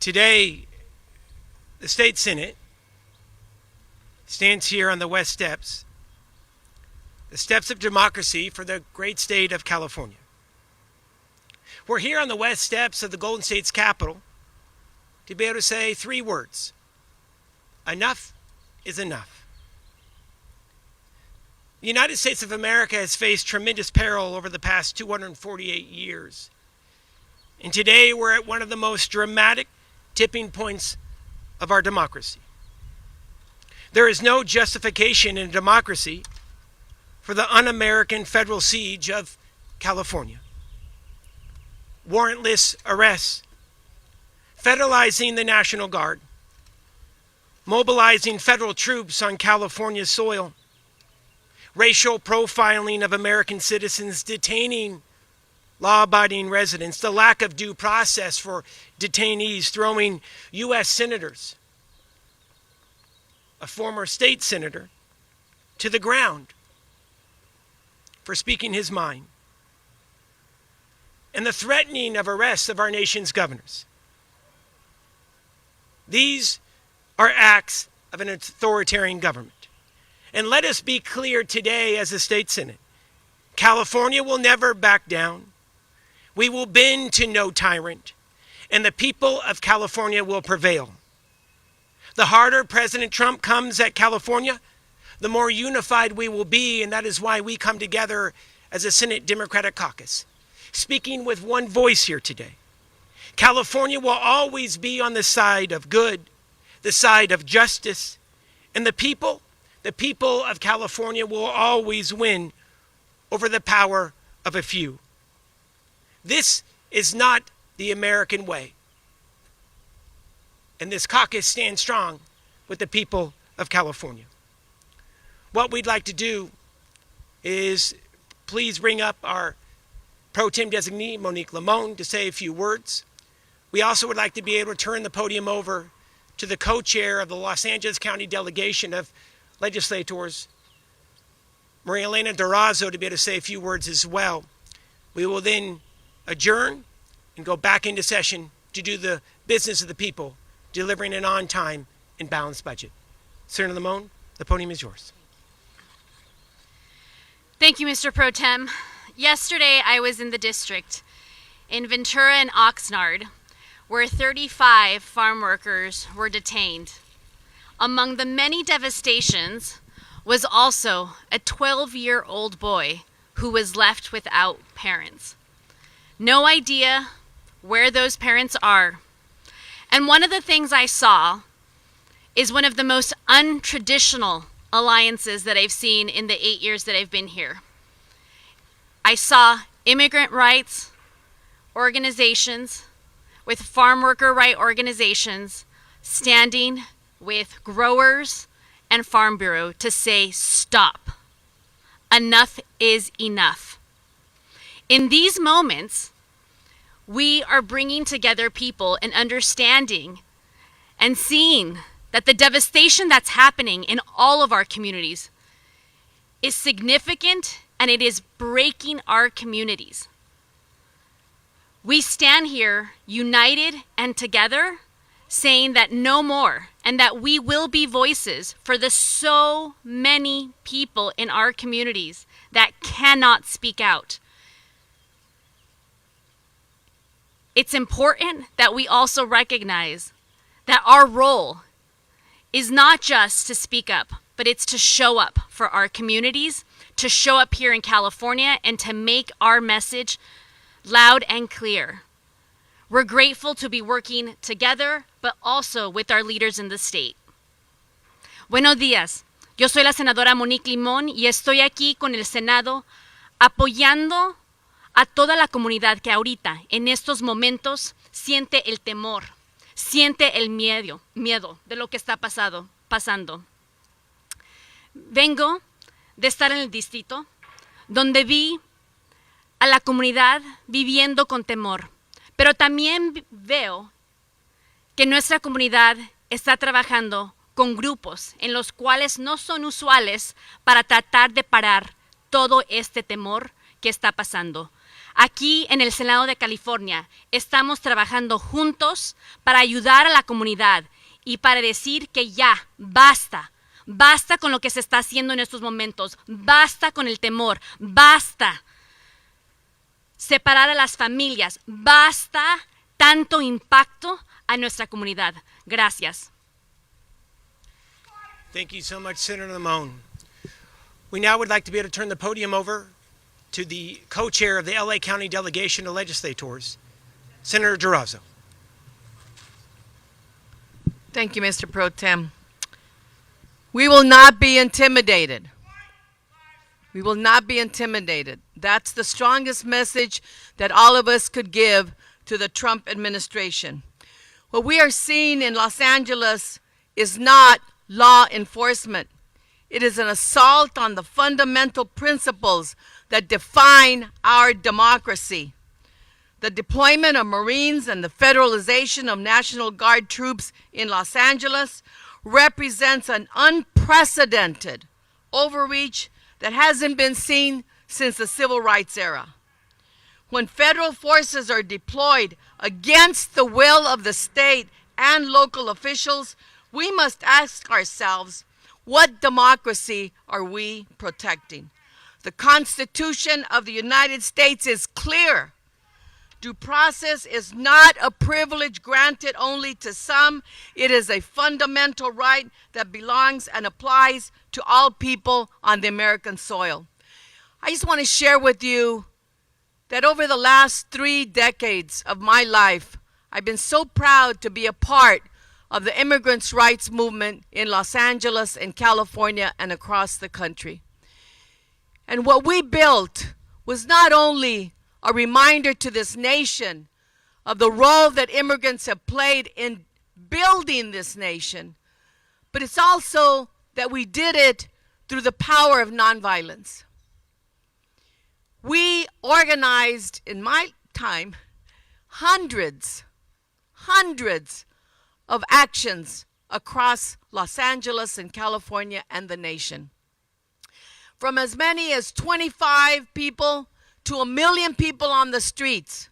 Today, the state Senate stands here on the West Steps, the steps of democracy for the great state of California. We're here on the West Steps of the Golden State's capital to be able to say three words: enough is enough. The United States of America has faced tremendous peril over the past 248 years. And today we're at one of the most dramatic tipping points of our democracy. There is no justification in a democracy for the un-American federal siege of California. Warrantless arrests, federalizing the National Guard, mobilizing federal troops on California soil, racial profiling of American citizens, detaining law-abiding residents, the lack of due process for detainees, throwing U.S. senators, a former state senator, to the ground for speaking his mind, and the threatening of arrests of our nation's governors. These are acts of an authoritarian government. And let us be clear today as a state Senate, California will never back down. We will bend to no tyrant, and the people of California will prevail. The harder President Trump comes at California, the more unified we will be, and that is why we come together as a Senate Democratic Caucus, speaking with one voice here today. California will always be on the side of good, the side of justice, and the people of California will always win over the power of a few. This is not the American way. And this caucus stands strong with the people of California. What we'd like to do is please bring up our pro tem designee, Monique Limon, to say a few words. We also would like to be able to turn the podium over to the co-chair of the Los Angeles County Delegation of Legislators, Maria Elena Durazo, to be able to say a few words as well. We will then adjourn and go back into session to do the business of the people, delivering an on-time and balanced budget. Senator Limon, the podium is yours. Thank you, Mr. Pro Tem. Yesterday, I was in the district in Ventura and Oxnard, where 35 farm workers were detained. Among the many devastations was also a 12-year-old boy who was left without parents. No idea where those parents are. And one of the things I saw is one of the most untraditional alliances that I've seen in the 8 years that I've been here. I saw immigrant rights organizations with farm worker right organizations standing with growers and Farm Bureau to say, stop. Enough is enough. In these moments, we are bringing together people and understanding and seeing that the devastation that's happening in all of our communities is significant and it is breaking our communities. We stand here united and together saying that no more, and that we will be voices for the so many people in our communities that cannot speak out. It's important that we also recognize that our role is not just to speak up, but it's to show up for our communities, to show up here in California, and to make our message loud and clear. We're grateful to be working together, but also with our leaders in the state. Buenos días. Yo soy la senadora Monique Limon y estoy aquí con el Senado apoyando a toda la comunidad que ahorita, en estos momentos, siente el temor, siente el miedo de lo que está pasando. Vengo de estar en el distrito donde vi a la comunidad viviendo con temor, pero también veo que nuestra comunidad está trabajando con grupos en los cuales no son usuales para tratar de parar todo este temor que está pasando. Aquí en el Senado de California estamos trabajando juntos para ayudar a la comunidad y para decir que ya, basta. Basta con lo que se está haciendo en estos momentos. Basta con el temor. Basta separar a las familias. Basta tanto impacto a nuestra comunidad. Gracias. Thank you so much, Senator Limón. We now would like to be able to turn the podium over to the co-chair of the LA County Delegation of Legislators, Senator Durazo. Thank you, Mr. Pro Tem. We will not be intimidated. We will not be intimidated. That's the strongest message that all of us could give to the Trump administration. What we are seeing in Los Angeles is not law enforcement. It is an assault on the fundamental principles that define our democracy. The deployment of Marines and the federalization of National Guard troops in Los Angeles represents an unprecedented overreach that hasn't been seen since the civil rights era. When federal forces are deployed against the will of the state and local officials, we must ask ourselves, what democracy are we protecting? The Constitution of the United States is clear. Due process is not a privilege granted only to some. It is a fundamental right that belongs and applies to all people on the American soil. I just want to share with you that over the last 3 decades of my life, I've been so proud to be a part of the immigrants' rights movement in Los Angeles, in California, and across the country. And what we built was not only a reminder to this nation of the role that immigrants have played in building this nation, but it's also that we did it through the power of nonviolence. We organized, in my time, hundreds of actions across Los Angeles and California and the nation. From as many as 25 people to 1 million people on the streets.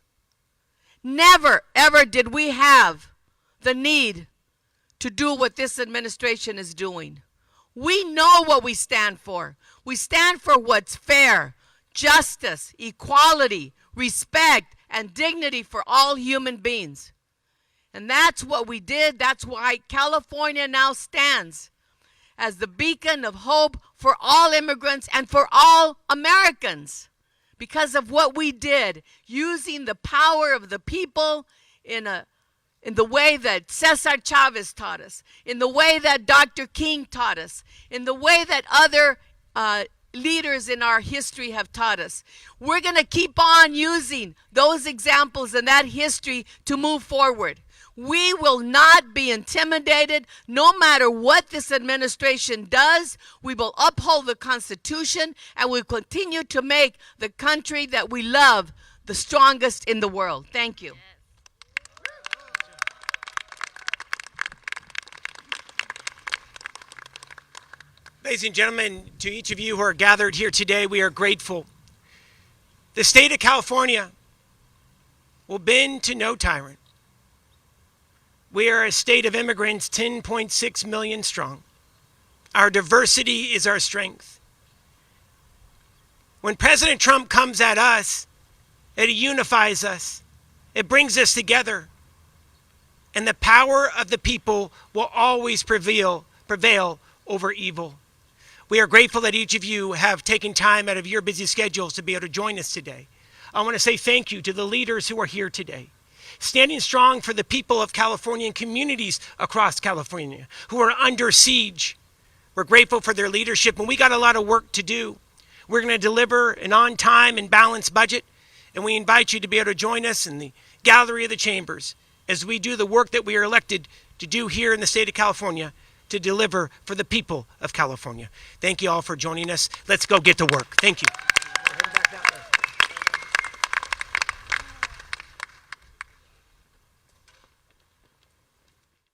Never, ever did we have the need to do what this administration is doing. We know what we stand for. We stand for what's fair, justice, equality, respect, and dignity for all human beings. And that's what we did. That's why California now stands as the beacon of hope for all immigrants and for all Americans. Because of what we did, using the power of the people in the way that Cesar Chavez taught us, in the way that Dr. King taught us, in the way that other leaders in our history have taught us. We're going to keep on using those examples and that history to move forward. We will not be intimidated no matter what this administration does. We will uphold the Constitution and we'll continue to make the country that we love the strongest in the world. Thank you. Ladies and gentlemen, to each of you who are gathered here today, we are grateful. The state of California will bend to no tyrant. We are a state of immigrants, 10.6 million strong. Our diversity is our strength. When President Trump comes at us, it unifies us. It brings us together. And the power of the people will always prevail over evil. We are grateful that each of you have taken time out of your busy schedules to be able to join us today. I want to say thank you to the leaders who are here today, standing strong for the people of California and communities across California who are under siege. We're grateful for their leadership, and we got a lot of work to do. We're going to deliver an on-time and balanced budget, and we invite you to be able to join us in the gallery of the chambers as we do the work that we are elected to do here in the state of California to deliver for the people of California. Thank you all for joining us. Let's go get to work. Thank you.